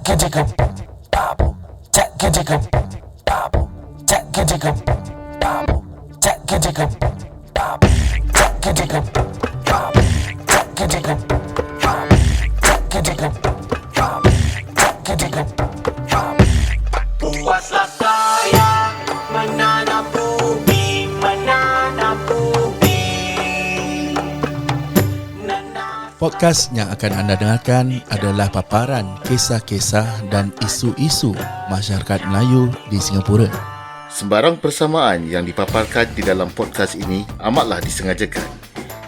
Puaslah saya menanam bumi, menanam bumi. Podcast yang akan anda dengarkan adalah paparan kisah-kisah dan isu-isu masyarakat Melayu di Singapura. Sembarang persamaan yang dipaparkan di dalam podcast ini amatlah disengajakan.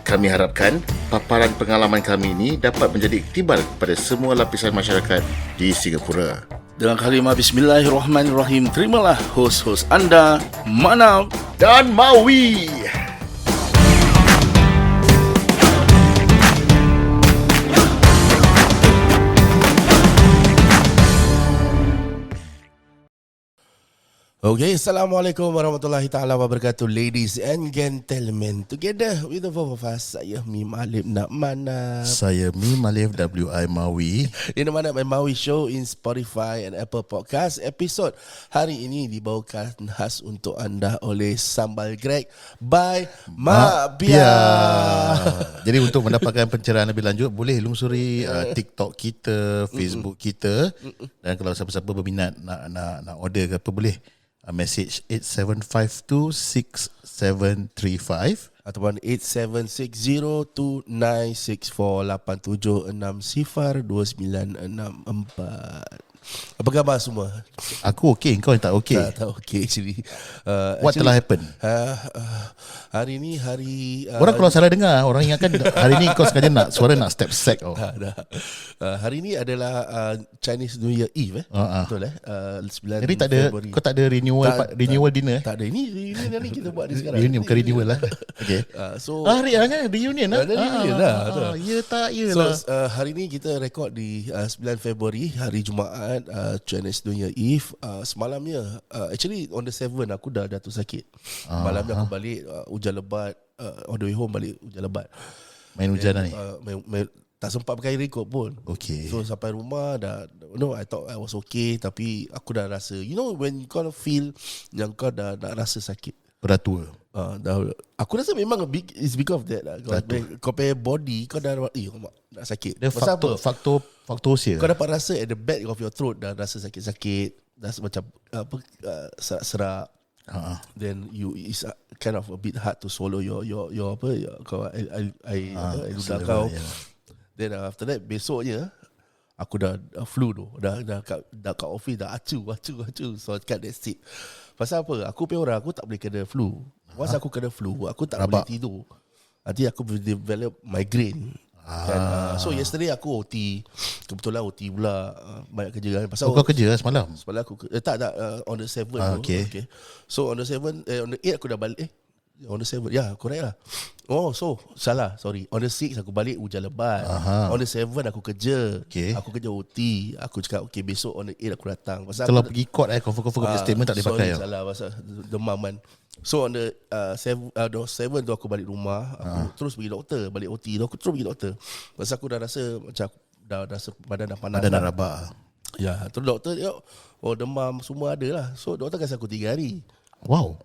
Kami harapkan paparan pengalaman kami ini dapat menjadi iktibar kepada semua lapisan masyarakat di Singapura. Dengan kalimah Bismillahirrahmanirrahim, terimalah hos-hos anda, Manap Dan Mawi. Okay, Assalamualaikum warahmatullahi ta'ala wabarakatuh. Ladies and gentlemen, together with the four of us, saya Mim Alif nak Manap. Saya Mim Alif WI Mawi. Ini Manap and Mawi Show in Spotify and Apple Podcast. Episod hari ini dibawakan khas untuk anda oleh Sambal Greg by Mabia. Jadi untuk mendapatkan pencerahan lebih lanjut, boleh lungsuri TikTok kita, Facebook kita. Dan kalau siapa-siapa berminat nak order ke apa, boleh message 87526735 ataupun 87602964. Apa khabar semua? Aku okey, kau yang tak okey. Tak okey actually. What telah happen? Hari ni hari orang kalau salah dengar, orang ingatkan hari ni kau sengaja nak suara nak step sack. Hari ni adalah Chinese New Year Eve betul 9 Jadi tak ada February. kau tak ada renewal dinner. Tak ada. Ini ni kita buat ni sekarang. Reunion bukan renewal lah. Okey. So hari kan reunion lah. Reunion lah. Ya tak ya So lah. hari ni kita rekod di 9 Februari, hari Jumaat, Chinese New Year Eve. Semalamnya actually on the 7 aku dah jatuh sakit. Malamnya aku balik hujan lebat, on the way home balik hujan lebat. Main hujan lah ni. Tak sempat pakai raincoat pun. Okay. So sampai rumah dah, I thought I was okay, tapi aku dah rasa, when kau feel yang kau dah rasa sakit, Beratur. Aku rasa memang it's because of that lah. Kau punya body kau dah nak sakit. Dia faktor usia. Kau dapat rasa at the back of your throat dah rasa sakit-sakit, dah macam serak-serak. Then it's kind of a bit hard to swallow your ludah kau. Then after that besoknya aku dah flu tu. Dah kat office dah acu. So kat that's it. Pasal apa? Aku punya orang, aku tak boleh kena flu. Once aku kena flu, aku tak boleh tidur. Nanti aku develop migraine. So yesterday aku OT. Kebetulan OT pula, banyak kerja kan. Pasal kau kerja semalam? Semalam aku tak on the 7 okay. So on the 7 on the 8 aku dah balik. On the 7, correct lah. Sorry. On the 6 aku balik hujan lebat. On the 7 aku kerja. Aku kerja OT. Aku cakap besok on the 8 aku datang. Pasal kalau pergi court confirm statement tak boleh pakai. Sorry, salah pasal demam kan. So on the 7 tu aku balik rumah. Aku terus pergi doktor. Balik OT tu aku terus pergi doktor. Pasal aku dah rasa macam dah rasa badan dah panas. Badan dah rabak. Ya, terus doktor demam semua ada lah. So doktor kasi aku 3 hari. Wow.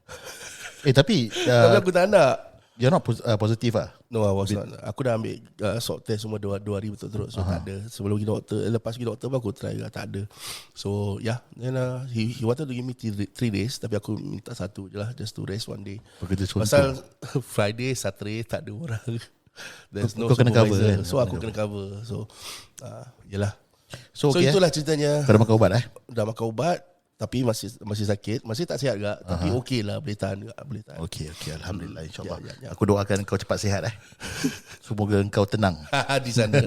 Tapi aku tak nak. you're not positive lah? No, I was not. Aku dah ambil swab test semua 2 hari betul-betul. So tak ada. Sebelum pergi doktor, lepas pergi doktor pun aku try juga, tak ada. So then he wanted to give me 3 days, tapi aku minta 1 je lah, just to rest 1 day. Pasal Friday, Saturday tak ada orang. There's no kena cover kan? So aku kena cover. So yelah. So itulah ceritanya. Kau dah makan ubat Dah makan ubat, tapi masih sakit, masih tak sihat juga, tapi okey lah, boleh tahan juga, boleh tahan. Okey, Alhamdulillah, insyaAllah. Aku doakan kau cepat sihat Semoga kau tenang di sana.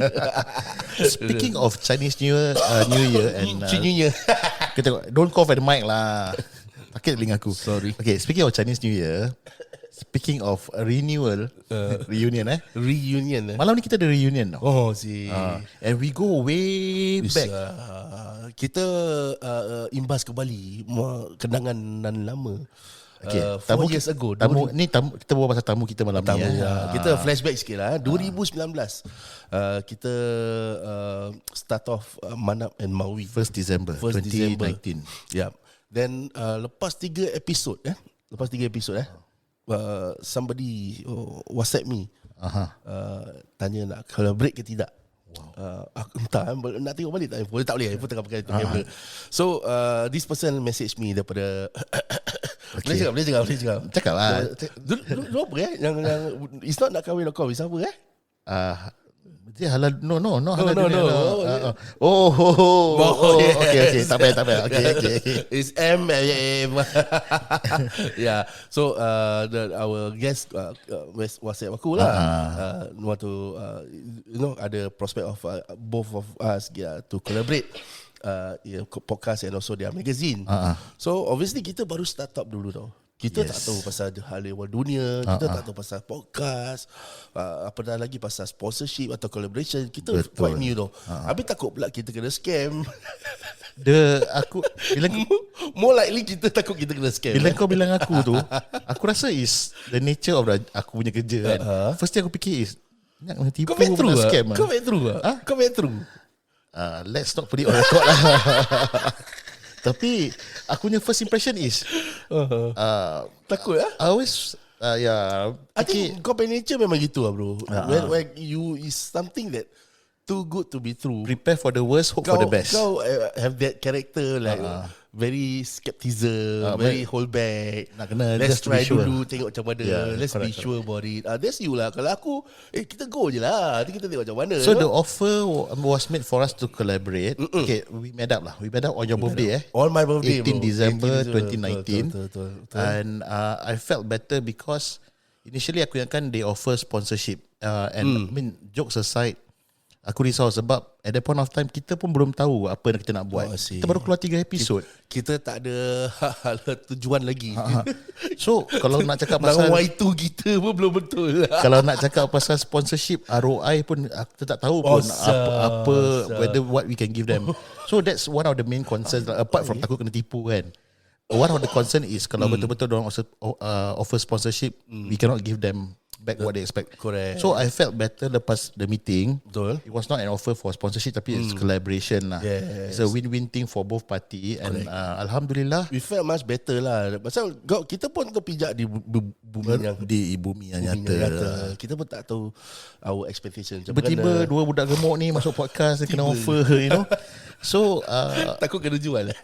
Speaking of Chinese New Year and New Year. kita don't cough at the mic lah. Sakit telinga aku. Sorry. Okay, speaking of Chinese New Year, speaking of renewal, reunion Reunion malam ni kita ada reunion tau. And we go way back. Kita imbas kembali kenangan lama. Okay. 4 years ago. Kita bawa pasal tamu kita malam Tamu, ni. kita flashback sikit lah. 2019 kita start off Manap and Mawi. 1st December 2019. Yeah. Then lepas 3 episod somebody WhatsApp me. Tanya nak collaborate ke tidak. Aku entah nak tengok balik tak info. Tak boleh, info tengah pakai kamera. So this person message me daripada Okay. Boleh cakap. Cakap lah. Dulu apa yang it's not nak kahwin.com, it's apa Dia halal no halal no. dunia. Okay, tak payah. Okay. It's M. Yeah. So our guest WhatsApp aku lah. Want to ada prospect of both of us to collaborate. Podcast and also their magazine. So obviously kita baru start up dulu tau. Kita tak tahu pasal hal ehwal dunia, kita tak tahu pasal podcast, apa dah lagi pasal sponsorship atau collaboration. Kita quite new tau. Habis takut pula kita kena scam. More likely kita takut kita kena scam. Bila kau bilang aku tu, aku rasa is the nature of aku punya kerja kan. First thing aku fikir is nak kena tipu, nak scam. Kau back through. Let's not put it on record lah. Tapi aku punya first impression is takut I always I think kau punya nature memang gitu lah bro. When you is something that too good to be true. Prepare for the worst, hope for the best. Kau have that character like very skepticism, very hold back. Nak kena let's just try sure. dulu, tengok macam mana. Let's be sure about it. That's you lah. Kalau aku, kita go je lah. Nanti kita tengok macam mana. So the offer was made for us to collaborate. Okay, we met up on your birthday. On my birthday, 18 December 2019. Betul. And I felt better because initially aku ingatkan they offer sponsorship. And I mean, jokes aside, aku risau sebab at that point of time kita pun belum tahu apa yang kita nak buat. Kita baru keluar 3 episod. Kita tak ada tujuan lagi. So kalau nak cakap pasal Y2 kita pun belum betul. Kalau nak cakap pasal sponsorship, ROI pun kita tak tahu pun apa whether what we can give them. So that's one of the main concerns apart from takut kena tipu kan. One of the concern is kalau betul-betul diorang offer sponsorship, we cannot give them back what they expect. Correct. So I felt better lepas the meeting. Betul. It was not an offer for sponsorship tapi it's collaboration lah. Yes. It's a win-win thing for both party. And Alhamdulillah We felt much better lah. Pasal kita pun terpijak di bumi yang nyata. Kita pun tak tahu our expectation macam tiba-tiba mana. dua budak gemuk ni masuk podcast dia kena offer, you know. So takut kena jual.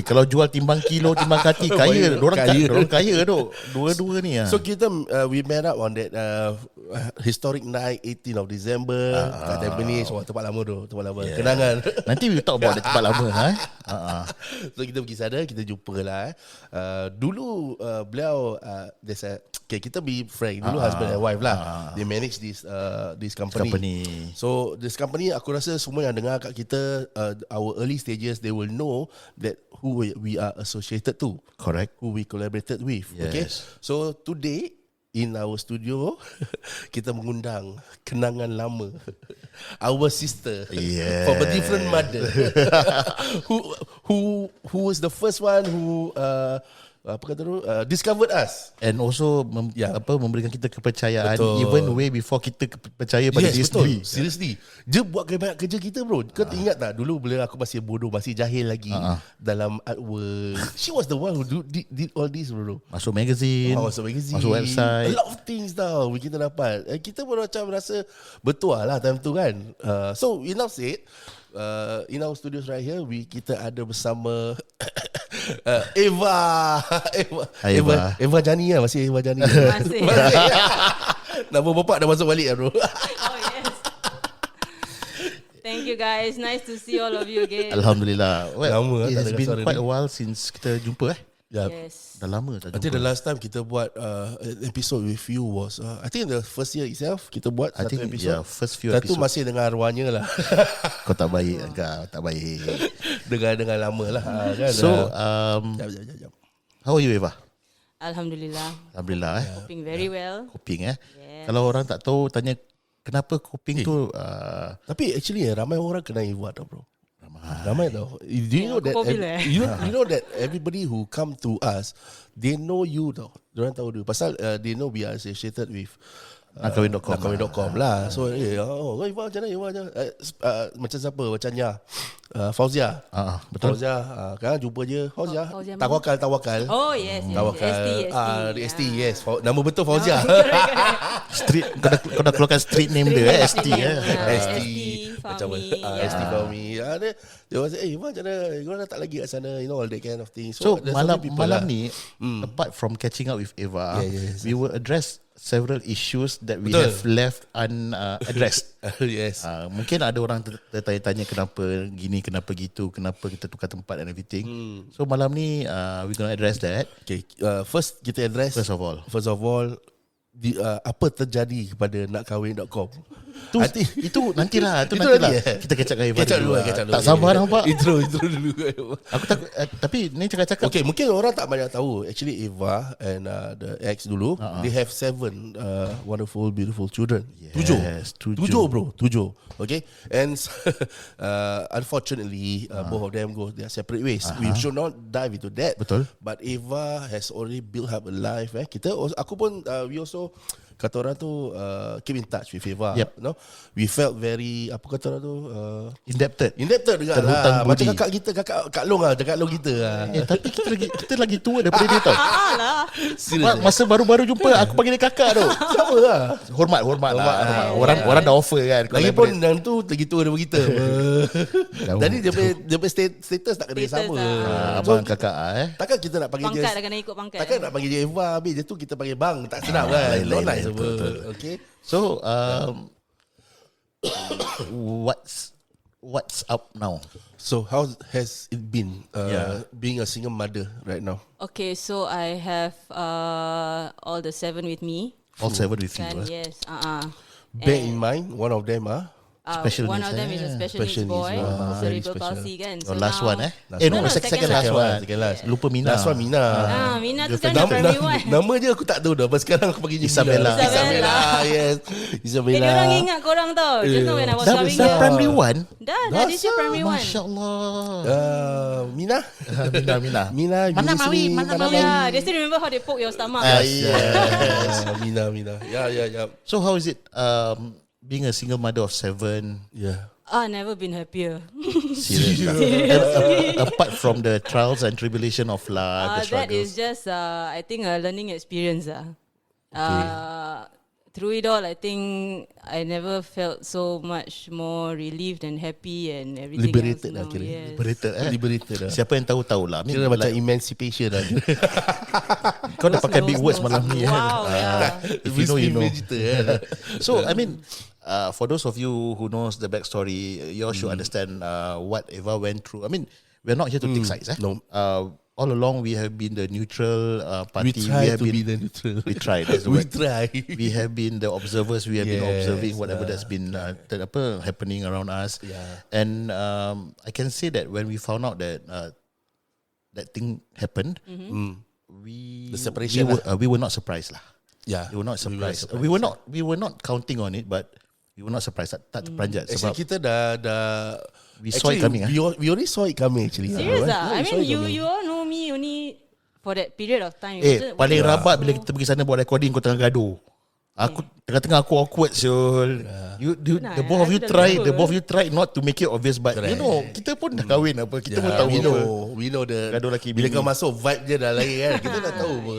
kalau jual timbang kilo, timbang kaki, kaya. Dorang kaya tu. Dua-dua ni So kita we met up on that historic night 18 of December kat Tampines. Tempat lama tu, tempat lama. Kenangan. Nanti we talk about that tempat lama. So kita pergi sana, kita jumpa lah. Dulu beliau kita be frank. Dulu husband and wife lah. They manage this company. So this company aku rasa semua yang dengar kat kita our early stages, they will know that who we are associated to. Correct. Who we collaborated with. Yes. Okay. So today in our studio kita mengundang kenangan lama. Our sister from a different mother. who was the first one who discovered us and also memberikan kita kepercayaan. Betul. Even way before kita percaya pada diri sendiri. Seriously, dia buat banyak kerja kita bro. Kau ingat tak dulu bila aku masih bodoh, masih jahil lagi dalam artwork, she was the one who did all this bro. Masuk magazine, masuk website, a lot of things tau kita dapat. Kita pun macam rasa bertuah lah time tu kan. So enough said. In our studios right here, kita ada bersama Eva Jani lah. Masih Eva Jani. Masih. Nama bapak dah masuk balik lah bro. Oh yes. Thank you guys. Nice to see all of you again. Alhamdulillah. Lama it tak has dengar been suara quite ni. a while since kita jumpa. Yes. Dah lama tak I think the jumpa. last time kita buat episode with you was I think the first year itself kita buat I satu think episode. first few Satu episode. masih dengan arwahnya lah. Kau tak baik, kau tak baik. Dengan lama lah kan. So Jap. how are you Eva? Alhamdulillah. Alhamdulillah Coping very well. Coping Yes. Kalau orang tak tahu tanya kenapa coping tu Tapi actually ramai orang kena Eva tau bro. Ramai tau. Do you know that popular, you know that everybody who come to us, they know you tau. Diorang tahu dia. Pasal they know we are associated with nakawin.com lah. So Iwan macam mana? Macam siapa? Macam Fauzia. Betul. Fauzia kan jumpa je Fauzia. Fauzia Tawakal. Oh yes, Tawakal. ST. Yes. Nama betul Fauzia. Street kau dah keluarkan street name dia ST ST macam Fahmi. ST Fahmi. Dia was Iwan macam mana? Kau dah tak lagi kat sana, you know all that kind of thing. So there's so many people malam lah. ni apart from catching up with Eva, Yes. we will address several issues that we Betul. have left unaddressed. Yes. Mungkin ada orang tertanya-tanya kenapa gini, kenapa gitu, kenapa kita tukar tempat and everything. So malam ni we gonna address that. Okay, first kita address First of all, apa terjadi kepada nakawin.com. Itu nantilah, Itu nantilah. nanti, Kita kecap dengan Eva Kecap dulu. dulu. Tak sabar nampak. Intro dulu. Aku takut tapi ni cakap-cakap. Okay, mungkin orang tak banyak tahu. Actually, Eva and the ex dulu, they have 7 wonderful, beautiful children. Yes, 7 bro. 7. Okay, and unfortunately, both of them go their separate ways. We should not dive into that. Betul. But Eva has already built up a life. Aku pun we also kata orang tu keep in touch with Eva. Yep. No, we felt very apa kata orang tu Indebted. juga Terhutang lah. budi. Macam Kak Long kita lah. Tapi kita lagi tua daripada dia tau. Serius. Masa baru-baru jumpa aku panggil dia kakak tu. Sama lah. Hormat lah. Orang dah offer kan. Lagipun yang tu lagi tua daripada kita. Jauh. Jadi dia punya status tak kena Status sama. lah. Abang kakak Takkan kita nak panggil Pangkat dah dia. kena ikut pangkat. Takkan nak panggil dia Eva habis dia tu kita panggil bang, tak sedap kan. lain, Not nice lain, apa. betul. Okay. So what's up now? So how has it been Yeah. being a single mother right now? Okay, so I have all the 7 with me. All 7 with Kan, you. yes. Bear in mind, one of them Special one needs, of them is a special Special needs boy, needs, very cerebral special. palsy kan. Your last one Last No, one. second Second last one. Second last. Lupa Mina. Last one Mina. Mina tu Dia sekarang dah primary 1. Nama dia aku tak tahu dah. But sekarang aku panggil dia Isabella. Mina. Isabella. Yes. Isabella. Dia orang ingat korang tau. Just now when I was Dah coming dah here. primary 1. Dah this year primary 1. Masya Allah. Mina. Mina. Mina. Mana you Mawi? listening? Mana Mana Mawi? Yeah, they still remember how they poke your stomach. Yes. Mina. Yeah. So how is it being a single mother of 7? Yeah. Never been happier. Serious. Apart from the trials and tribulation of life, the That struggles. is just I think a learning experience. Through it all, I think I never felt so much more relieved and happy and everything. Liberated lah else now. kira. Yes. Liberated lah. Siapa yang tahu lah. Kira macam emancipation lah. Kau dah pakai big Knows, words knows. malam ni. Wow, yeah. If you know, you know. Cerita, So I mean, for those of you who knows the backstory, you all should understand what Eva went through. I mean, we're not here to take sides. No. All along we have been the neutral party. We try have to been, be the neutral. We try. That's the We word. try. We have been the observers. We have been Yes, observing whatever that's been happening around us. Yeah. And I can say that when we found out that that thing happened, we The separation we were not surprised lah. Yeah. We were not surprised. We were surprised. We were not counting on it, but we were not surprised. Tak terperanjat Actually sebab kita dah we saw it coming. We already saw it coming actually. Serious Yeah, I we saw mean, it coming. you all know me only for that period of time. It wasn't- Paling wasn't rabat so- bila kita pergi sana buat recording, kau tengah gaduh. Aku tengah-tengah aku awkward Syul. Nah, The both of you aku dah try, lupa. the both of you try not to make it obvious, but you know, kita pun dah kahwin apa, kita pun tahu apa. we know the Gaduh laki bila bini. kau masuk vibe dia dah lain kan. Kita dah tahu apa.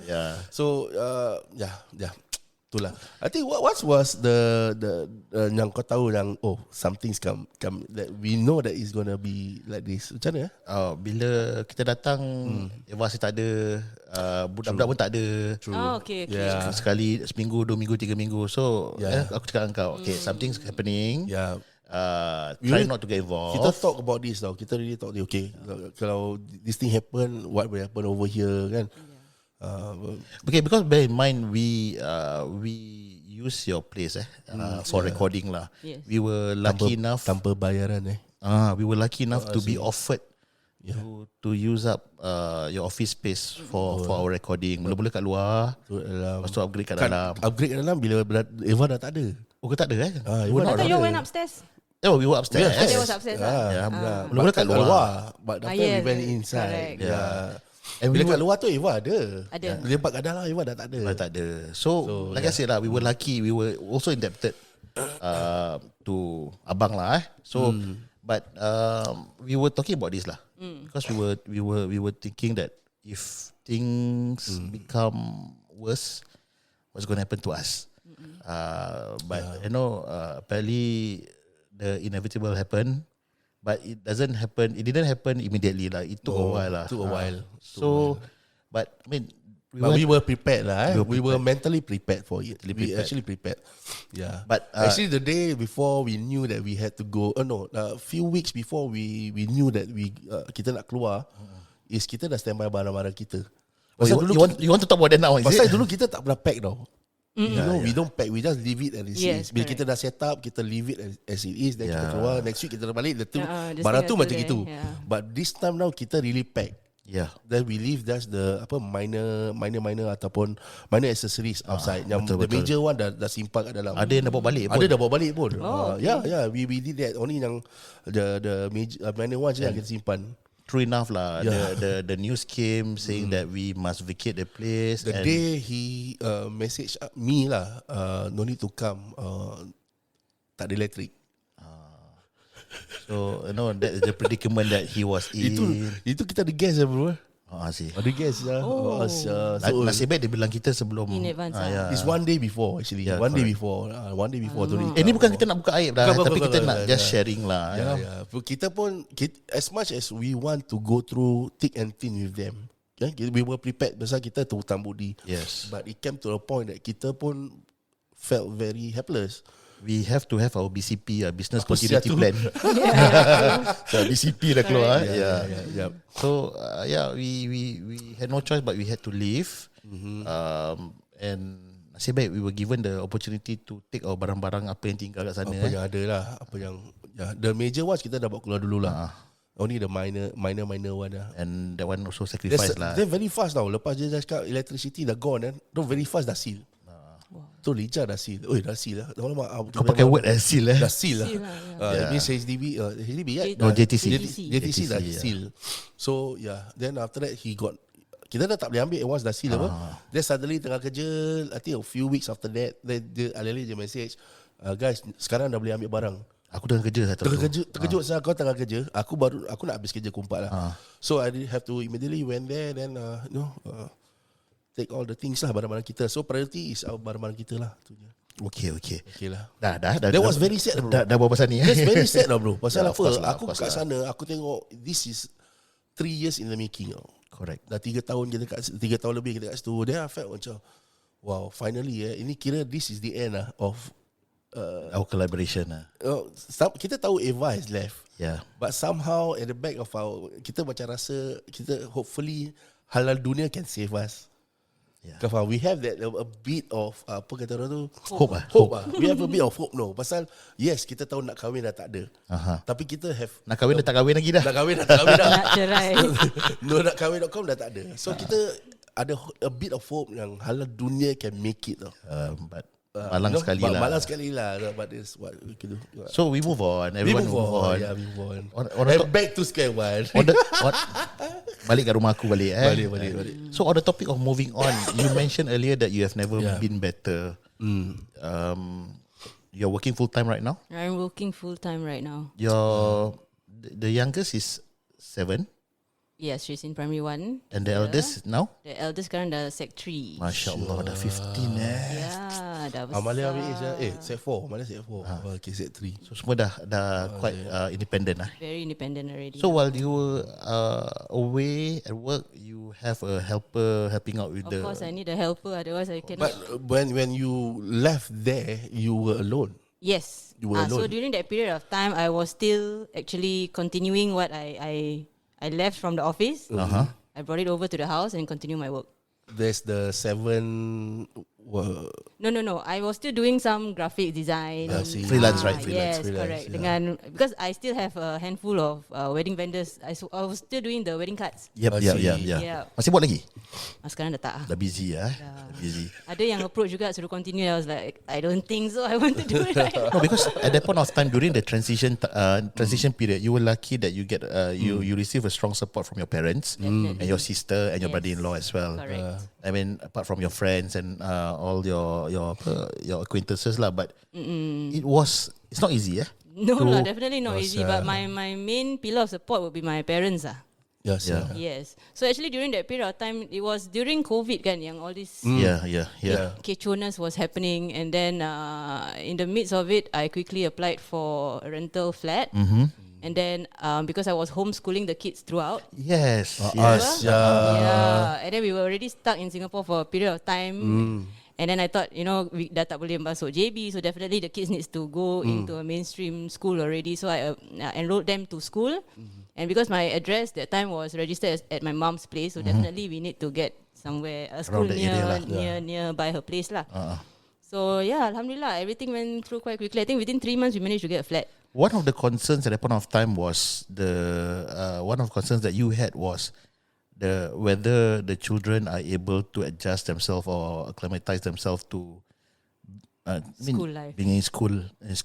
Yeah. So yeah. Itulah. I think what was the yang kau tahu yang something's come that we know that it's gonna be like this. Macam mana? Bila kita datang, Eva masih tak ada, budak-budak pun tak ada. Okay. Yeah. Sekali seminggu, 2 minggu, 3 minggu. So Yeah. aku cakap dengan kau, okay, something's happening. Yeah. Try not to get involved. Kita talk about this tau. Kita really talk okay. Kalau this thing happen, what will happen over here kan? Okay, because bear in mind we use your place for recording lah. Yes. We were lucky enough. Tanpa bayaran We were lucky enough to be offered to use up your office space for our recording. Mula-mula kat luar, lepas tu upgrade kat dalam. Upgrade kat dalam bila Eva dah tak ada. Oh, kau tak ada Eva You were dah not I thought you around. went upstairs. Oh, we were upstairs. Yeah, That was upstairs lah. Yeah, Mula kat kat luar. But that time we yes, went inside. correct. Yeah. And Bila we kat luar tu Eva ada. Ada. Bila lepak kat dalam Eva dah tak ada. tak ada. So like I said lah, we were lucky. We were also indebted to abang lah. So but we were talking about this lah, because we were thinking that if things become worse, what's going to happen to us? But you know, apparently the inevitable happened. But it didn't happen immediately lah. It took a while lah. Took a while. So, but I mean, we were prepared lah. We We were mentally prepared for it. We actually prepared. Yeah. But, actually, the day before we knew that we had to go. A few weeks before we knew that kita nak keluar, is kita dah standby barang-barang kita. oh, you want to talk about that now? Is Pasal it? dulu kita tak pernah pack tau. We don't pack. We just leave it as it Yes, is. Bila correct. kita dah set up, kita leave it as it is. Then kita keluar. Next week kita dah balik. just Barang tu tinggal macam tu gitu. there, yeah. But this time now kita really pack. Yeah. Then we leave just the minor ataupun minor accessories outside. Yang the betul. major one dah simpan kat dalam. Ada yang dah bawa balik pun. Ada dah bawa balik pun. okay. Yeah, we did that. Only yang the major minor ones yang kita simpan. True enough lah. Yeah. The news came saying that we must vacate the place. The and day he message me lah, no need to come. Tak ada electric. so you know that is the predicament that he was in. Itu kita ada gas lah bro. See. Ada gas lah. Nasib baik dia bilang kita sebelum In advance yeah. It's one day before actually. Yeah, One day correct. before. Ini bukan kita nak buka aib dah, Bukan, tapi kita bukan, nak bukan. just sharing lah. you know. Kita pun as much as we want to go through thick and thin with them, we were prepared pasal kita tu hutang budi. Yes. But it came to a point that kita pun felt very helpless. We have to have our BCP, business Apa continuity sia tu? plan. So BCP dah keluar. Yeah. So we had no choice but we had to leave. And nasib baik we were given the opportunity to take our barang-barang apa yang tinggal kat sana. Apa yang ada lah, the major ones kita dah bawa keluar dulu lah. Only the minor one lah. And that one also sacrifice lah. They're very fast tau. Lepas dia cakap electricity dah gone very fast dah seal. Tu lincah dah seal. Dah seal lah. Kau pakai word as seal Dah seal lah. Seal lah, It means HDB kan? No, JTC. JTC dah yeah. seal. So then after that kita dah tak boleh ambil once dah seal apa. Then suddenly tengah kerja, I think a few weeks after that, dia alih-alih dia message, guys, sekarang dah boleh ambil barang. Aku tengah kerja satu. Terkejut saya kau tengah kerja. Aku nak habis kerja pukul 4 lah. So I have to immediately went there, then take all the things lah, barang-barang kita. So priority is our barang-barang kita lah. Okay lah. Dah. That was very sad bro. Dah bawa pasal ni. That's very sad lah bro. Pasal Yeah, of apa? course lah, Aku of course kat lah. sana, aku tengok this is 3 years in the making. Correct. Dah 3 tahun kita 3 tahun lebih kita kat situ. Then I felt macam, wow, finally ini kira this is the end of Our collaboration lah. kita tahu Eva is left. Yeah. But somehow at the back of kita macam rasa kita hopefully halal dunia can save us. Yeah. Kau we have that a bit of apa kata orang tu Hope lah. Hope. We have a bit of hope no. Pasal yes kita tahu nak kahwin dah tak ada. Tapi kita have Nak kahwin dah tak kahwin lagi dah. nak kahwin dah tak kahwin dah. Nak cerai. No nak kahwin.com dah tak ada. So kita ada a bit of hope yang halal dunia can make it tau. But malang sekali lah. Malang sekali lah. But this what we can do. So we move on. Everyone move on. Yeah, we move on. On And back to square one. Balik kat rumah aku balik. Balik. So on the topic of moving on, you mentioned earlier that you have never been better. You're working full time right now. I'm working full time right now. The youngest is 7 Yes, she's in primary 1. and the eldest now. The eldest sekarang dah sec 3. Masya Allah dah 15 Yeah, dah besar. Amalia ambil set 4. Amalia set 4. Okay, set 3. So semua dah quite independent lah. Very independent already. So while you were away at work, you have a helper helping out with of course, I need a helper. Otherwise, I cannot. But when you left there, you were alone. Yes. You were So alone. during that period of time, I was still actually continuing what I left from the office. I brought it over to the house and continue my work. There's the 7 No. I was still doing some graphic design. I see. Freelance, right? Yes, Freelance, correct. yeah. Dengan because I still have a handful of wedding vendors. I was still doing the wedding cards. Yep. Yeah. Masih buat lagi? Sekarang dah tak. Dah busy Dah busy. Ada yang approach juga suruh continue. I was like, I don't think so. I want to do it. No, because at that point of time during the transition period, you were lucky that you get you receive a strong support from your parents and your sister and your Yes. brother-in-law as well. Correct. I mean, apart from your friends and all your acquaintances lah, but it's not easy, No, To- definitely not easy. But my main pillar of support would be my parents. Yes, Yeah. Yes. So actually during that period of time, it was during COVID kan, yang all this Yeah. kecohness was happening, and then in the midst of it, I quickly applied for a rental flat, and then because I was homeschooling the kids throughout. Yes. Us, Yeah, and then we were already stuck in Singapore for a period of time. And then I thought, we dah tak boleh masuk JB, so definitely the kids needs to go into a mainstream school already. So I enrolled them to school. And because my address that time was registered at my mom's place, so definitely we need to get somewhere, a school Around the area lah. nearby her place lah. So yeah, alhamdulillah, everything went through quite quickly. I think within 3 months we managed to get a flat. One of the concerns at that point of time was one of the concerns that you had was whether the children are able to adjust themselves or acclimatize themselves to School life. being in school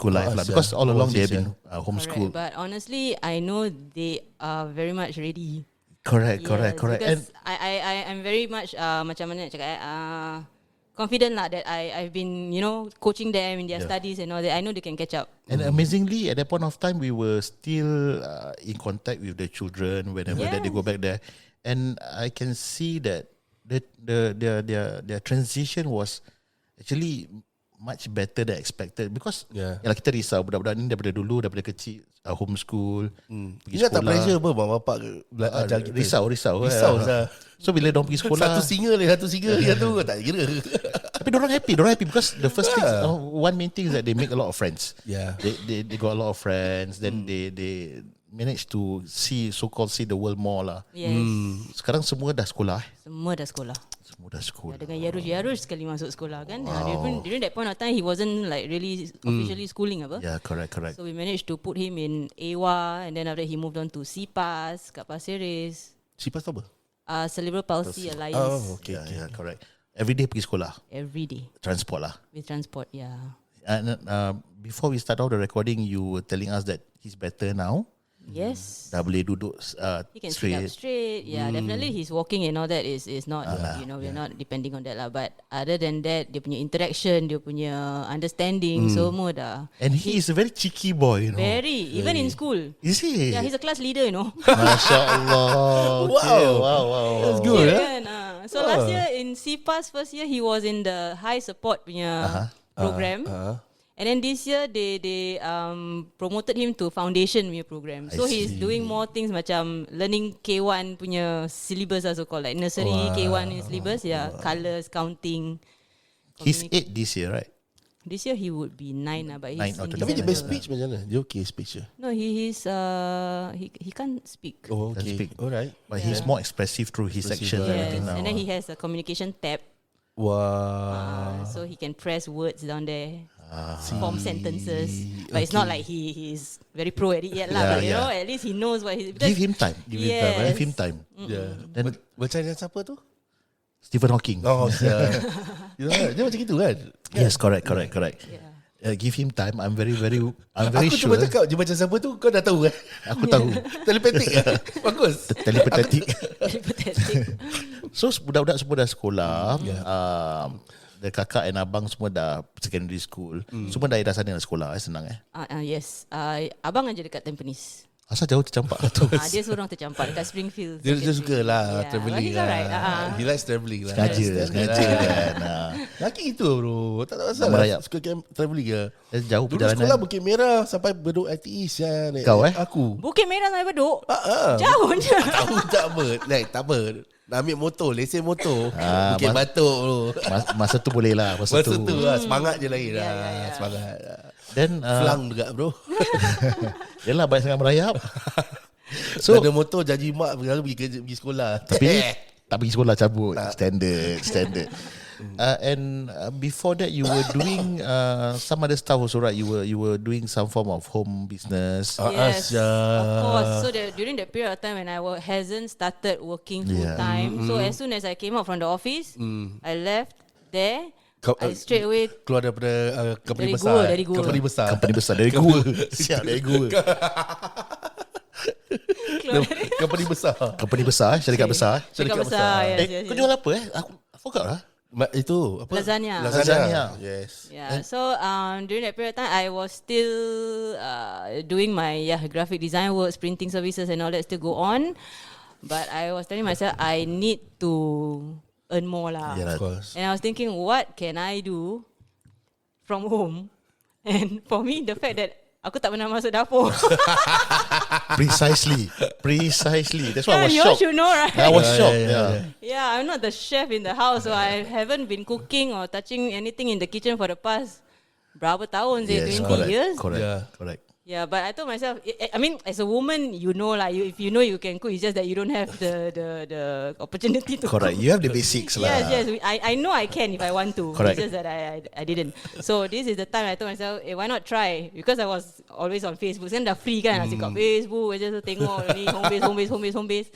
life lah. Because all along they have been homeschooled. Correct. But honestly, I know they are very much ready. Correct. Yes, And because I'm very much macam mana nak cakap confident lah that I've been coaching them in their studies and all that. I know they can catch up. And amazingly, at that point of time, we were still in contact with the children whenever that they go back there, and I can see that their transition was actually much better than expected because yalah, kita risau budak-budak ni daripada kecil homeschool, pergi Ingat tak sekolah. pressure apa mak bapak ajar kita? Risau Sah. So bila diorang pergi sekolah, Satu singa tu tak kira. tapi diorang happy because the first thing, one main thing is that they make a lot of friends. Yeah. They got a lot of friends. Then they manage to see the world more lah. Yes. Sekarang semua dah sekolah. Semua dah sekolah. Dengan Yarush sekali masuk sekolah kan. During that point of time, he wasn't like really officially schooling apa. Yeah, correct. So we managed to put him in AWA, and then after that he moved on to CPAS kat Pasir Ris. Sipas tu apa? Cerebral Palsy Alliance. Oh, okay. Yeah, correct. Every day pergi sekolah. Every day Transport lah. with transport, yeah. And before we start off the recording, you were telling us that he's better now. Yes. Dah boleh duduk He can sit up straight. Yeah, definitely his walking and all that is not we're not depending on that lah. But other than that, dia punya interaction, dia punya understanding, semua dah. And he is a very cheeky boy, Very, even in school. Is he? Yeah, he's a class leader, Masya Allah. Okay, wow. That's good. Kan? So last year in CPAS first year, he was in the high support punya program. And then this year they promoted him to foundation punya program. So he's doing more things macam learning K1 punya syllabus lah, so called like nursery K1 punya syllabus, colours, counting. He's 8 this year, right? This year he would be 9 lah, but he's 9 or in 10. Tapi dia December. best speech macam mana? Dia okay speech je? No, he can't speak. Oh, Doesn't okay. speak. Alright. But he's more expressive through his actions and Yes, everything now. and then he has a communication tab. Wow. So he can press words down there, form sentences. But it's not like he's very pro at it yet lah. Yeah, But you yeah. know, at least he knows what he's. Give him time. Yes. Give him time. Yeah. Then Macam siapa tu? Stephen Hawking. Oh, dia macam gitu kan? Yes, correct. Yeah. Give him time. I'm very Aku sure. cuma cakap dia macam siapa tu, kau dah tahu kan? Aku tahu. Telepatik. Bagus. Telepathetic. Pathetic. So budak-budak semua dah sekolah. The kakak and abang semua dah secondary school. Semua daerah sana dah sekolah. Senang Yes. Abang aja dekat Tampines. Asal jauh tercampak tu. Dia seorang tercampak dekat Springfield. Dia suka lah Yeah, travelling he's lah. alright. He likes travelling lah. Sengaja kan. Laki itu bro. Tak Nak masalah. merayap. Suka travelling ke. Jauh Dulu sekolah perjalanan. Bukit Merah sampai Bedok ITE sian. Kau, Aku. Bukit Merah sampai Bedok. Jauh je. Tahu tak apa. Tak apa. Nak ambil motor, lesen motor. Bukit Batok bro. Masa tu boleh lah. Masa Masa tu lah, semangat je lain lah. yeah. Semangat. Then Flang juga bro. yelah banyak sangat merayap. So ada motor janji mak pergi sekolah. Tapi tak pergi sekolah cabut. Standard. And before that, you were doing some other stuff also, right? You were doing some form of home business. Yes, of course. So during that period of time when I hasn't started working full time, so as soon as I came out from the office, I left there. I straight away keluar daripada company dari besar. gua, dari gua. Company besar. Company besar dari gua. Siap dari gua. Company besar. Company besar, syarikat besar. Syarikat besar. Yes, Kau jual apa Aku forgot lah. Itu apa? Lasagna. Yes. Yeah. So during that period of time, I was still doing my graphic design works, printing services, and all that still go on. But I was telling myself I need to earn more lah. Yeah, Of course. And I was thinking, what can I do from home? And for me, the fact that aku tak pernah masuk dapur. Precisely. That's why I was you all shocked. should know, right? I was shocked. Yeah, I'm not the chef in the house, so I haven't been cooking or touching anything in the kitchen for the past berapa tahun, Yes, 20 years. Correct. Yeah, but I told myself, I mean, as a woman, you know, like, if you know you can cook, it's just that you don't have the opportunity to Correct. cook. You have the basics lah. Yes. I know I can if I want to. Correct. It's just that I didn't. So this is the time I told myself, why not try? Because I was always on Facebook. Kan dah free kan, asyik kat Facebook, I just tengok ni home base.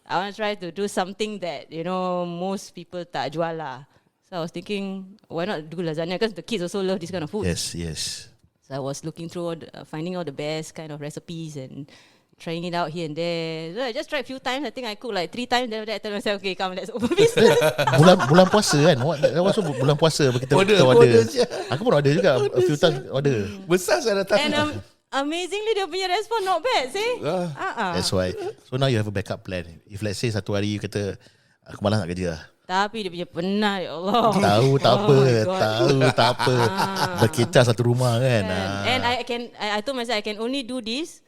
I want to try to do something that, you know, most people tak jual lah. So I was thinking, why not do lasagna? Because the kids also love this kind of food. Yes. So I was looking through, finding all the best kind of recipes and trying it out here and there. So I just tried a few times. I think I cooked like 3 times. Then after that I told myself, okay, come, let's open business. bulan puasa kan. Waktu bulan puasa kita order. Aku pun order juga a few times order. Besar saya datang. And amazingly dia punya respon not bad, see? That's why. So now you have a backup plan. If let's say satu hari you kata aku malas nak kerja lah. Tapi dia punya penat, ya Allah. Tahu tak Oh my apa. Berkecah satu rumah kan. And I told myself I can only do this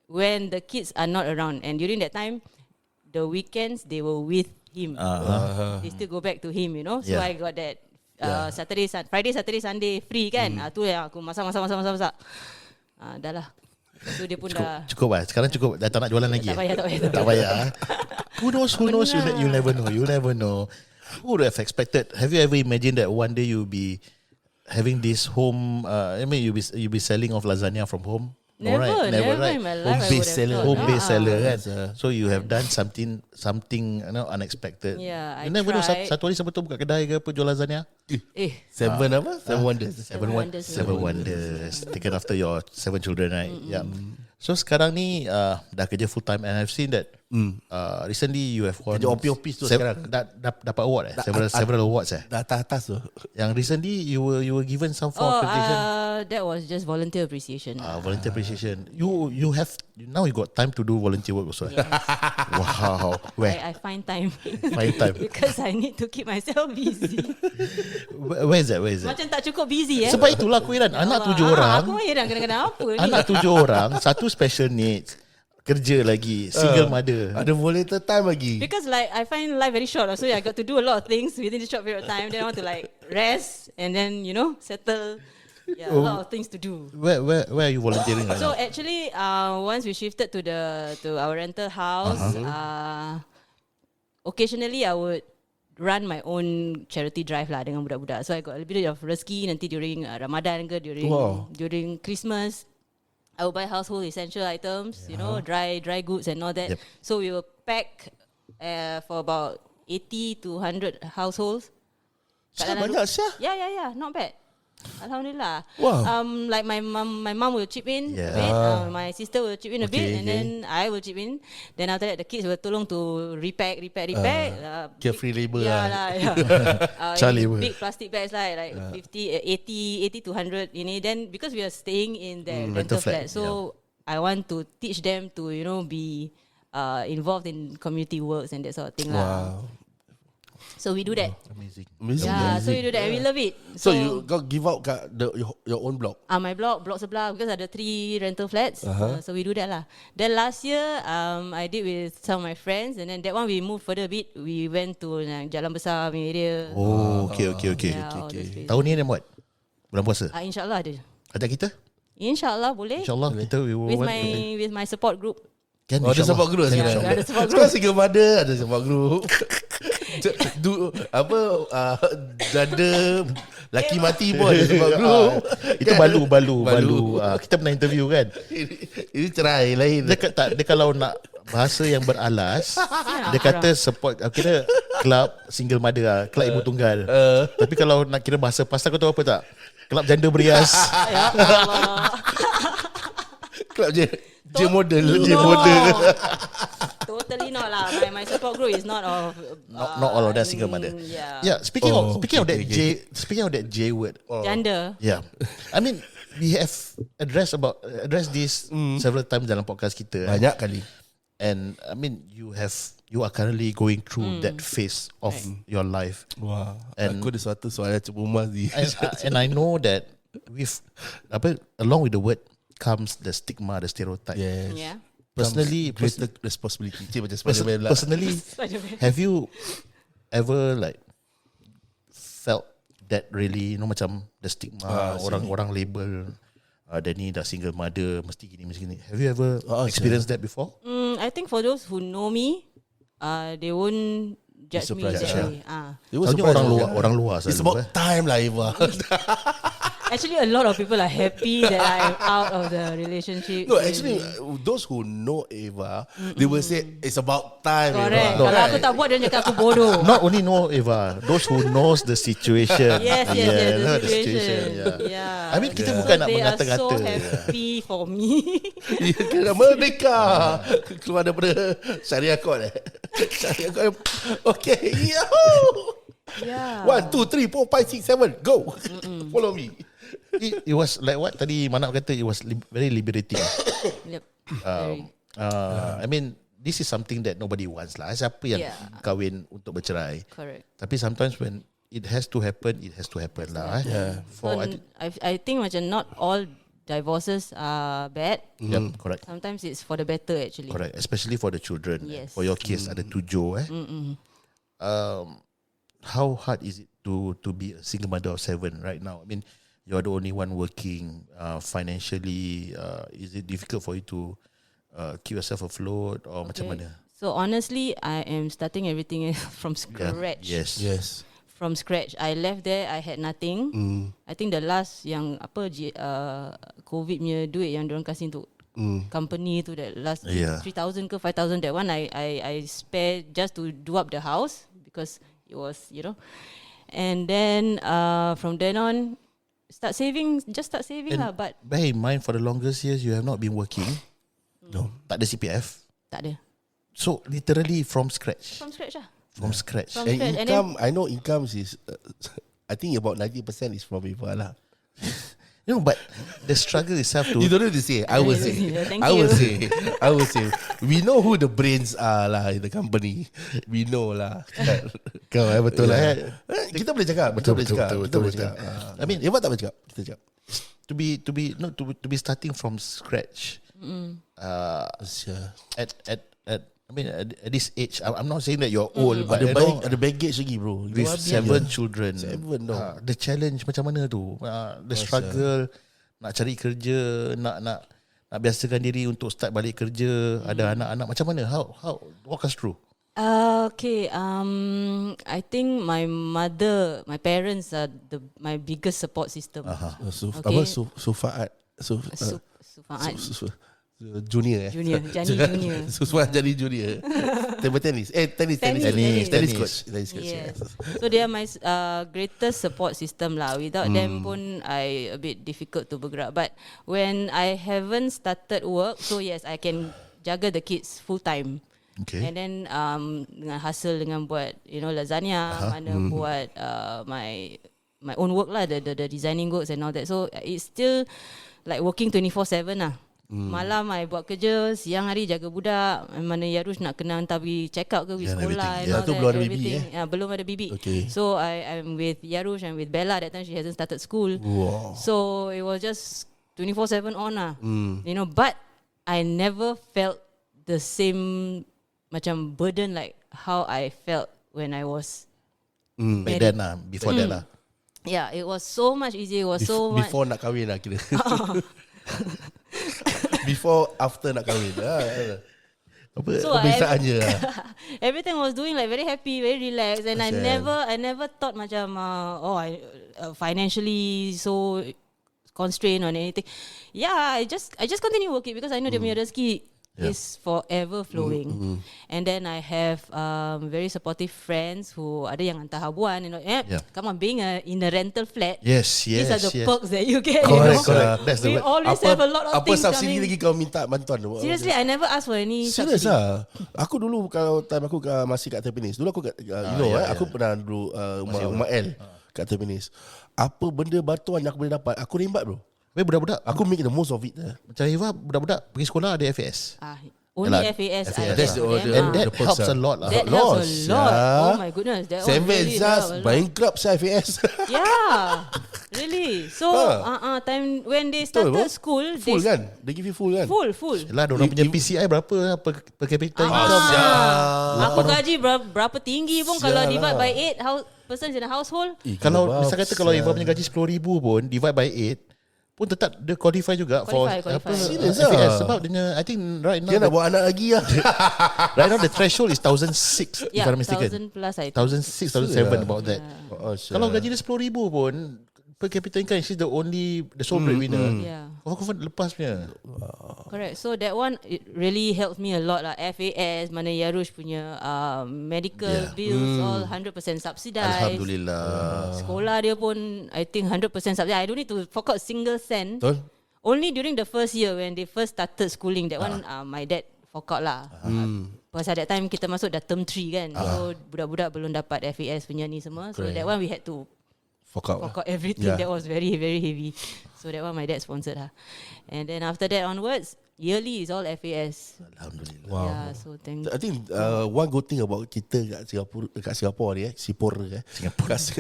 when the kids are not around. And during that time, the weekends they were with him. They still go back to him, you know. So I got that Friday, Saturday, Sunday free kan. Tu yang aku masak. Dah lah. So dia pun dah Cukup lah. Sekarang cukup. Dah tak nak jualan lagi. Tak payah. Who knows? You never know. Who would have expected? Have you ever imagined that one day you'll be having this home? You'll be selling off lasagna from home. Never right? in my life. Home-based seller kan. So you have done something unexpected. Yeah, You never know. tried. Satu hari siapa tahu buka kedai ke apa jual lasagna. Seven Wonders. Seven Wonders. Taken after your 7 children, right? Yeah. So sekarang ni dah kerja full time, and I've seen that recently you have won Kerja OP tu sekarang. dapat award several awards Dah atas tu. Yang recently you were given some form of appreciation. That was just volunteer appreciation. Volunteer appreciation. You have now you got time to do volunteer work also. Yes. Wow. Where? I find time. Find time. Because I need to keep myself busy. Where is that? Macam tak cukup busy Sebab itulah aku heran. Anak 7 orang. Aku heran kadang-kadang apa ni. Anak 7 orang, satu special needs, kerja lagi, single mother. Ada volunteer time lagi. Because like I find life very short, so I got to do a lot of things within this short period of time. Then I want to like rest and then settle. Yeah, a lot of things to do. Where are you volunteering right So now? actually, once we shifted to our rental house, occasionally I would run my own charity drive lah dengan budak-budak. So I got a bit of rezeki nanti during Ramadan ke during Christmas. I will buy household essential items, dry goods and all that. Yep. So we will pack for about 80 to 100 households. Banyak Syah. Yeah, not bad. Alhamdulillah. Wow. Like my mom will chip in a bit, my sister will chip in a bit, and then I will chip in. Then after that, the kids will tolong to repack. Carefree labor lah. Child labor. Big plastic bags like 80 to 100 ini. Then because we are staying in the rental flat, so I want to teach them to be involved in community works and that sort of thing lah. Wow. So we do that. Amazing. Yeah, so we do that and we love it. So you got give out kat your own block. My block sebelah, because ada 3 rental flats. So we do that lah. Then last year, I did with some of my friends, and then that one we moved further a bit. We went to Jalan Besar punya area. Oh, okay. Yeah, all those places. Tahun ni ada buat? Bulan puasa? InsyaAllah ada. Ajak kita? InsyaAllah boleh. InsyaAllah kita With my support group. Kan, Ada insyaAllah. support group sekarang. Ada support group. Sekarang single mother ada support group. Janda laki mati pun ada sebab group. Itu balu. Kita pernah interview kan. Ini cerai lain. Dia kalau nak bahasa yang beralas, dia kata support kira club single mother club ibu tunggal. Tapi kalau nak kira bahasa pasal, kau tahu apa tak? Kelab janda berias. Ya Allah. Club J model. Totally not lah. My support group is not of Not all of that single mother. Yeah, speaking of that J word. Janda. Yeah. I mean, we have addressed this several times dalam podcast kita. Banyak kali. And I mean, you are currently going through that phase of your life. Wah. And Aku ada suatu soalan cuba Mazi. and I know that along with the word comes the stigma, the stereotype. Yes. Yeah. Personally, Greater responsibility. Macam Spiderman lah. personally, have you ever like felt that really, macam the stigma, orang label dia ni dah single mother, mesti gini. Have you ever experienced that before? I think for those who know me, they won't judge me surprised, that way. Soalnya orang luar It's selalu. about time lah, Eva. Actually, a lot of people are happy that I'm out of the relationship. No, actually, those who know Eva, they will say it's about time. Correct. Eva. Kalau aku tak buat, dia cakap aku bodoh. Not only know Eva, those who knows the situation. Yes, know the situation. Yeah. I mean, kita So bukan nak they are mengata-ngata. so happy for me. Dia kena merdeka. Keluar daripada syariah court. Syariah court. Okay. Yahoo! Yeah. 1, 2, 3, 4, 5, 6, 7. Go. Follow me. It was like what tadi Manap kata, it was very liberating. Yep. I mean, this is something that nobody wants lah. Siapa yang kahwin untuk bercerai? Correct. Tapi sometimes when it has to happen lah. Yeah. I think macam not all divorces are bad. Yep, correct. Sometimes it's for the better actually. Correct, especially for the children. Yes. For your case, ada 7 how hard is it to be a single mother of 7 right now? I mean, you're the only one working financially. Is it difficult for you to keep yourself afloat or macam mana? So honestly, I am starting everything from scratch. Yes. From scratch. I left there, I had nothing. I think the last yang COVID punya duit yang diorang kasih untuk company tu, that last 3,000 ke 5,000, that one I spare just to do up the house because it was, and then from then on start saving lah. But bear in mind, for the longest years you have not been working. No, tak ada CPF. tak ada. So literally from scratch. From scratch lah. From scratch. From And scratch. And income, I know income is, I think about 90% is from Eva lah. But the struggle itself to You don't need to say. I will say. Thank I will you. say. I will say. We know who the brains are lah in the company. We know lah. kau betul lah. Kita boleh cakap. Betul. I mean, Eva tak boleh cakap. Kita cakap. To be starting from scratch. At this age, I'm not saying that you're old, but Ada baggage lagi bro. with 7 children, 7 the challenge macam mana tu? The struggle, nak cari kerja, nak biasakan diri untuk start balik kerja, ada anak-anak, macam mana? How walk us through. Okay. I think my parents are my biggest support system. Okay. Sufaat. Sufaat. Junior. Junior. Sufaat jadi junior. Table tennis. Tennis coach. Yes. So they are my greatest support system lah. Without them pun I a bit difficult to bergerak. But when I haven't started work, so yes, I can jaga the kids full time. Okay. And then dengan hustle, dengan buat lasagna, buat my own work lah, the designing works and all that. So it's still like working 24/7 lah. Malam I buat kerja, siang hari jaga budak, mana Yarush nak kena hantar pergi check up ke, pergi sekolah and all tu that, belum ada baby, everything. Belum ada baby. Okay. So I'm with Yarush and with Bella. That time she hasn't started school. Wow. So it was just 24/7 on lah. But I never felt the same macam burden like how I felt when I was Back then lah, before that lah. Yeah, it was so much easier. It was so much. Before nak kahwin lah kira. Before, after nak kahwin. So Pemeriksaan je lah. everything I was doing like very happy, very relaxed, and I never thought macam financially so constrained or anything. Yeah, I just continue working because I know dia punya rezeki is forever flowing. And then I have very supportive friends who ada yang hantar habuan, come on, being in a rental flat. Yes. These are the perks that you get. Correct. That's the We word. always have a lot of Apa things subsidi coming. lagi kau minta bantuan? Seriously, I never asked for any Serius subsidy. lah. Aku dulu kalau time aku masih kat Tampines. Dulu aku kat aku pernah dulu rumah L kat Tampines. Apa benda bantuan yang aku boleh dapat, aku rimbat bro. Budak-budak Aku make the most of it. macam Eva, budak-budak pergi sekolah ada FAS. Only Yalah, FAS. That's the order. And that the perks helps are- a lot lah. That helps a lot. yeah. Oh my goodness. That one Seven really just help a lot. bankrupt saya FAS. Yeah, really. So time when they Betul, started bro. school, Full kan? They give you full kan? Full. Yelah, diorang punya PCI berapa per capita income. Aku gaji berapa tinggi pun kalau divide by 8 persons in a household. Kalau misal kata kalau Eva punya gaji 10,000 pun divide by 8 pun tetap dia qualify juga Qualify. Serious FAS lah? sebab dia I think right now Dia nak buat anak lagi lah. right now the threshold is 1,600 if Yeah, I'm mistaken. 1,000 plus I think. 1,600, 1,700 about that. Kalau Kalau gaji dia 10,000 pun per capita income she's the sole breadwinner. Yeah. Kau lepas punya. Correct. So that one it really helps me a lot lah. FAS, mana Yarush punya medical bills all 100% subsidized. Alhamdulillah. Sekolah dia pun I think 100% subsidized. I don't need to fork out single cent. Betul? Only during the first year when they first started schooling, that one my dad fork out lah. Pasal that time kita masuk dah term 3 kan. So budak-budak belum dapat FAS punya ni semua. So that one we had to Fork out. fork out everything. Yeah. That was very, very heavy. So that one my dad sponsored lah. And then after that onwards, yearly is all FAS. Alhamdulillah. Wow. Yeah, so thank I think one good thing about kita kat Singapore ni Singapore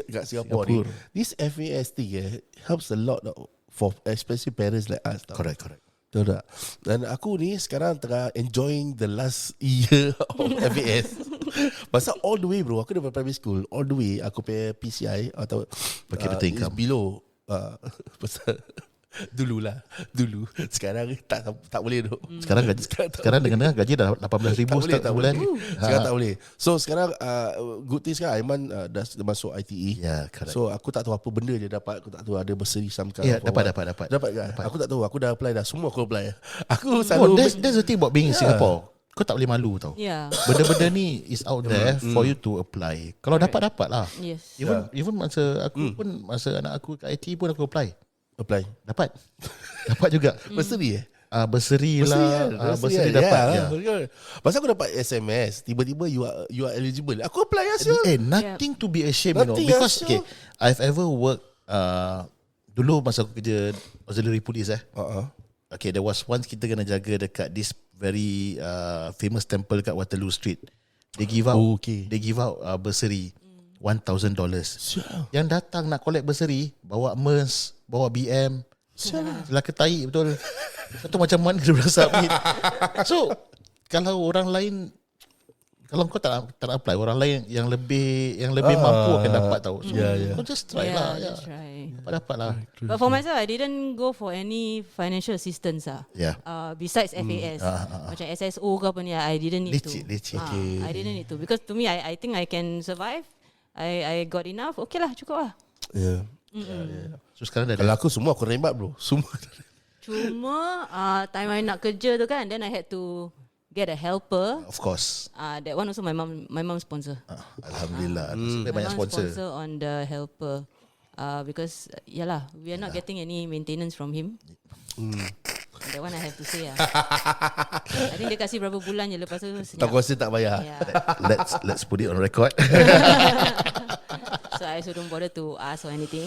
kat Singapore ni, this FAS thing helps a lot for especially parents like us. Correct. Betul tak? Dan aku ni sekarang tengah enjoying the last year of FAS. Pasal all the way bro, aku daripada primary school all the way aku pay PCI atau Per capita is income. below pasal dulu sekarang tak boleh tu. Sekarang dengan gaji dah 18,000 start sebulan. Sekarang tak boleh. So sekarang good thing sekarang Aiman dah masuk ITE. Ya, correct. So aku tak tahu apa benda dia dapat. Aku tak tahu ada bursary some kind Ya, of dapat. Dapat kan? Aku tak tahu. Aku dah apply dah. Semua aku apply. Aku Oh, selalu that's the thing about being in Singapore. Kau tak boleh malu tau. Yeah. Benda-benda ni is out there for you to apply. Kalau dapat lah. Yes. Even masa aku pun masa anak aku kat IT pun aku apply. Dapat juga. bursary Bursary lah. Bursary dapat. Ya. Pasal aku dapat SMS tiba-tiba you are eligible. Aku apply asyik. Nothing to be ashamed, Nothing, because Asyik. I've ever worked dulu masa aku kerja auxiliary police Okay, there was once kita kena jaga dekat this very famous temple kat Waterloo Street. They give out bursary $1,000. Yang datang nak collect bursary bawa MERS, bawa BM. Celaka tai betul. Satu macam mana dia berasa ni. So kalau orang lain, kalau kau tak apply, orang lain yang lebih mampu akan dapat tahu. So, kau just try lah. Just try. Dapat lah. But for myself, I didn't go for any financial assistance Yeah. besides FAS. Macam SSO ke apa ni, I didn't need to. Leceh. I didn't need to because to me, I think I can survive. I got enough. Okay lah, cukup lah. So sekarang dah Kalau aku semua aku rembat bro. Semua. Cuma time I nak kerja tu kan, then I had to get a helper. of course. That one also my mom sponsor. Alhamdulillah. My Banyak mom sponsor. on the helper. Because yalah, we are not getting any maintenance from him. That one I have to say I think dia kasih berapa bulan je, lepas tu Tak senyap. kuasa tak bayar. Yeah. Let's put it on record. So I also don't bother to ask or anything.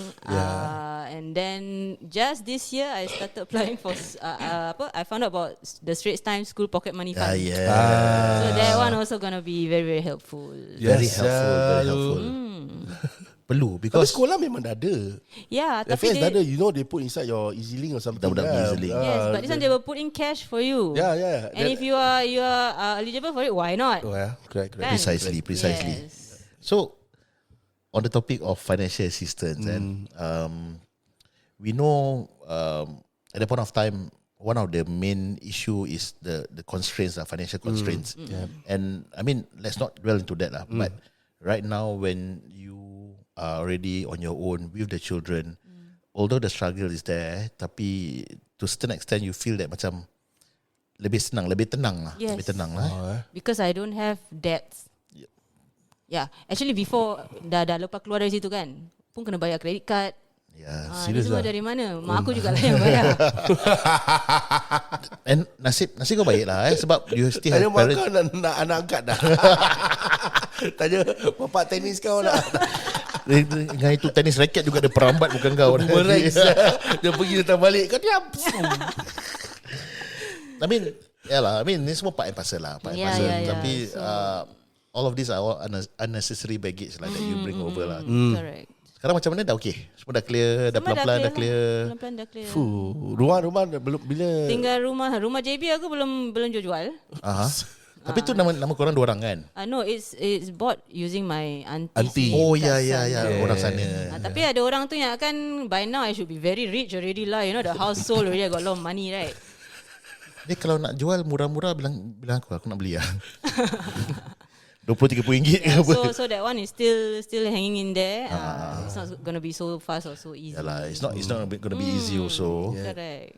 And then just this year I started applying for I found out about the Straits Times School Pocket Money Fund. So that one also gonna be very, very helpful. Very helpful. Perlu Tapi because sekolah memang dah ada. Yeah, tapi FAS dia, dah ada. You know they put inside your EasyLink or something. Budak-budak EasyLink. yes, but this one they will put in cash for you. Yeah. And if you are eligible for it, why not? Oh yeah, correct. Kan? precisely. Yes. So on the topic of financial assistance, and we know at that point of time one of the main issue is the constraints, financial constraints. And I mean, let's not dwell into that lah. But right now, when you are already on your own with the children, although the struggle is there, tapi to a certain extent you feel that macam lebih senang, lebih tenang lah. Yes. Lebih tenang lah. Because I don't have debts. Yeah, actually before dah lepas keluar dari situ kan, pun kena bayar credit card. Yeah. Ini semua dari mana? Mak aku juga lah yang bayar. And nasib kau baik lah sebab you still have Tanya mak parents. kau nak anak angkat dah. Tanya bapak tenis kau dah. Dengan itu tenis raket juga ada perambat bukan kau. Boomerang. Dia pergi datang balik. Kau diam. I mean, I mean ni semua part and parcel lah. Part and Yeah, parcel. yeah, yeah. Tapi So- all of these are all unnecessary baggage lah that you bring over lah. Correct. Sekarang macam mana dah okey? Semua dah clear, dah Semua pelan-pelan dah clear. Pelan-pelan dah clear. Fuh, rumah belum bila. Tinggal rumah JB aku belum jual. Aha. Tapi tu nama korang 2 orang kan? No, it's bought using my Auntie. Oh ya orang sana. Tapi ada orang tu yang akan by now I should be very rich already lah. You know the house sold already, I got a lot of money, right? Dia kalau nak jual murah-murah bilang aku nak beli lah. 20-30 ringgit ke apa. So that one is still hanging in there. It's not going to be so fast or so easy. Yalah, it's not going to be easy also. Correct.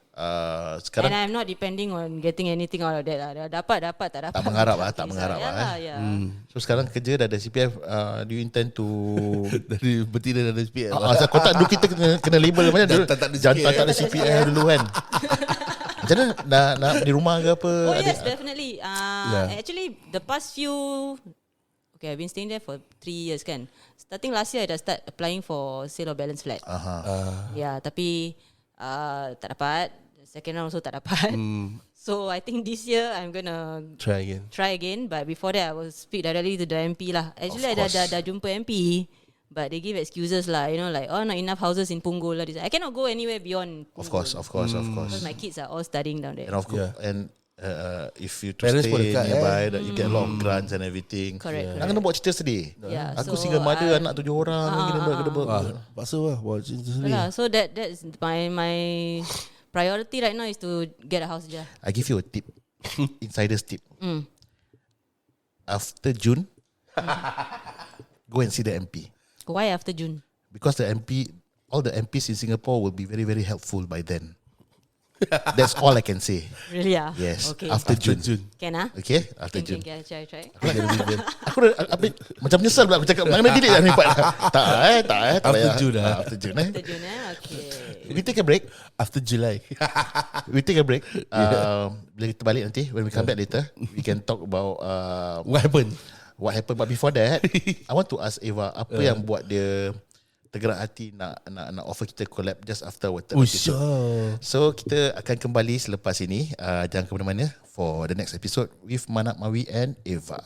Sekarang And I'm not depending on getting anything out of that lah. Dapat, tak dapat. tak mengharap lah, tak mengharap lah. Yalah, yeah. So sekarang kerja dah ada CPF, do you intend to Dari betina dan SPF. kau tak dulu kita kena label macam mana? Tak ada Jantan CPF. tak ada CPF dulu kan. Macam mana nak di rumah ke apa? Oh Ada- yes, definitely. Actually, the past few, I've been staying there for 3 years kan. Starting last year, I dah start applying for sale of balance flat. Yeah, tapi tak dapat. Second round also tak dapat. So I think this year I'm gonna try again. But before that, I will speak directly to the MP lah. Actually, I dah jumpa MP. But they give excuses lah, you know, like, oh, not enough houses in Punggol lah. I cannot go anywhere beyond Punggol. Of course. Because my kids are all studying down there. And of course, and if you to Parents pun stay dekat, nearby, that you get a lot of grants and everything. Correct. Nak kena buat cerita sedih. Yeah, Aku so single mother, anak 7 orang, kena buat. Paksa lah buat cerita sendiri. Yeah, so that's my priority right now is to get a house je. I give you a tip, insider's tip. After June, go and see the MP. Why after June? Because all the MPs in Singapore will be very, very helpful by then. That's all I can say. Really? Yeah. Yes, Okay. after June. Can ah? Okay, after June. Can try. Aku macam menyesal pula aku cakap nak kena delete dah ni part. Tak After payah. June dah. After June After June, okay. We take a break. After July. We take a break. Bila kita balik nanti, when we come back later, we can talk about What happened? what happened. But before that, I want to ask Eva, apa yang buat dia tergerak hati nak offer kita collab just after our third episode. So kita akan kembali selepas ini. Jangan ke mana-mana for the next episode with Manap, Mawi and Eva.